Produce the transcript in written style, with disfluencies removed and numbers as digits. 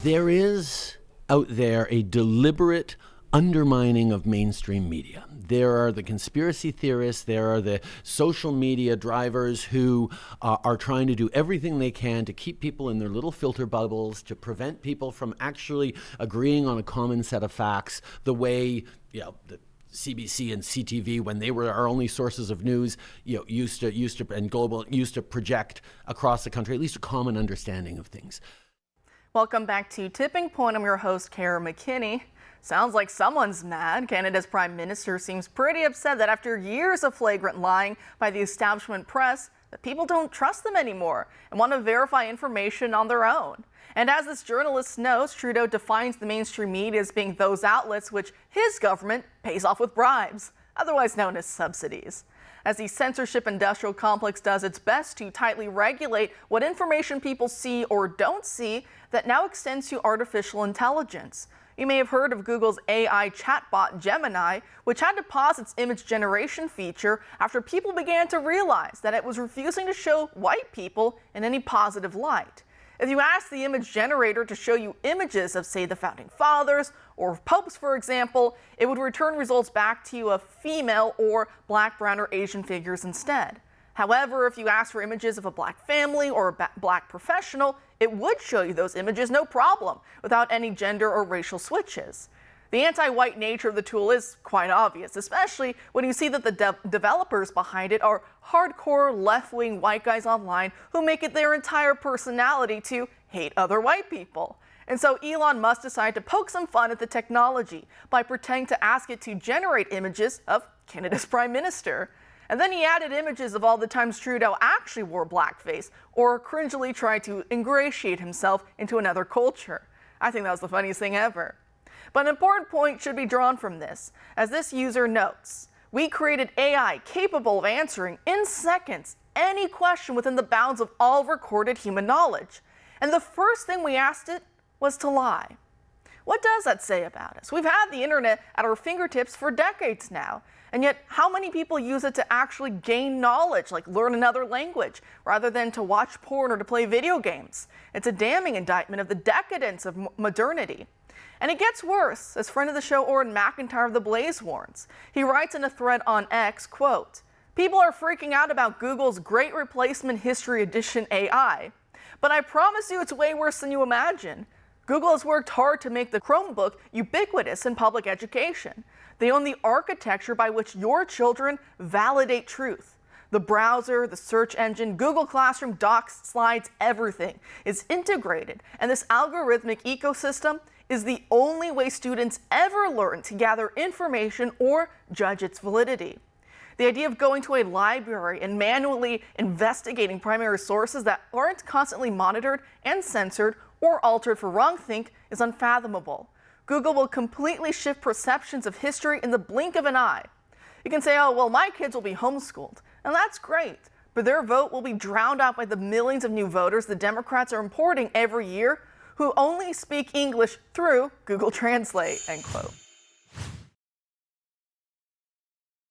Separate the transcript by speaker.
Speaker 1: There is out there a deliberate undermining of mainstream media. There are the conspiracy theorists, there are the social media drivers who are trying to do everything they can to keep people in their little filter bubbles, to prevent people from actually agreeing on a common set of facts, the way, the CBC and CTV, when they were our only sources of news, used to project across the country at least a common understanding of things.
Speaker 2: Welcome back to Tipping Point. I'm your host, Kara McKinney. Sounds like someone's mad. Canada's Prime Minister seems pretty upset that after years of flagrant lying by the establishment press, that people don't trust them anymore and want to verify information on their own. And as this journalist notes, Trudeau defines the mainstream media as being those outlets which his government pays off with bribes, otherwise known as subsidies. As the censorship industrial complex does its best to tightly regulate what information people see or don't see, that now extends to artificial intelligence. You may have heard of Google's AI chatbot Gemini, which had to pause its image generation feature after people began to realize that it was refusing to show white people in any positive light. If you ask the image generator to show you images of, say, the founding fathers or popes, for example, it would return results back to you of female or black, brown, or Asian figures instead. However, if you ask for images of a black family or a black professional, it would show you those images no problem, without any gender or racial switches. The anti-white nature of the tool is quite obvious, especially when you see that the developers behind it are hardcore left-wing white guys online who make it their entire personality to hate other white people. And so Elon Musk decided to poke some fun at the technology by pretending to ask it to generate images of Canada's Prime Minister. And then he added images of all the times Trudeau actually wore blackface or cringily tried to ingratiate himself into another culture. I think that was the funniest thing ever. But an important point should be drawn from this. As this user notes, we created AI capable of answering in seconds any question within the bounds of all recorded human knowledge. And the first thing we asked it was to lie. What does that say about us? We've had the internet at our fingertips for decades now. And yet, how many people use it to actually gain knowledge, like learn another language, rather than to watch porn or to play video games? It's a damning indictment of the decadence of modernity. And it gets worse, as friend of the show Oren McIntyre of The Blaze warns. He writes in a thread on X, quote, "People are freaking out about Google's Great Replacement History Edition AI. But I promise you it's way worse than you imagine. Google has worked hard to make the Chromebook ubiquitous in public education. They own the architecture by which your children validate truth. The browser, the search engine, Google Classroom, Docs, Slides, everything is integrated. And this algorithmic ecosystem is the only way students ever learn to gather information or judge its validity. The idea of going to a library and manually investigating primary sources that aren't constantly monitored and censored or altered for wrongthink is unfathomable. Google will completely shift perceptions of history in the blink of an eye. You can say, oh, well, my kids will be homeschooled, and that's great, but their vote will be drowned out by the millions of new voters the Democrats are importing every year who only speak English through Google Translate," end quote.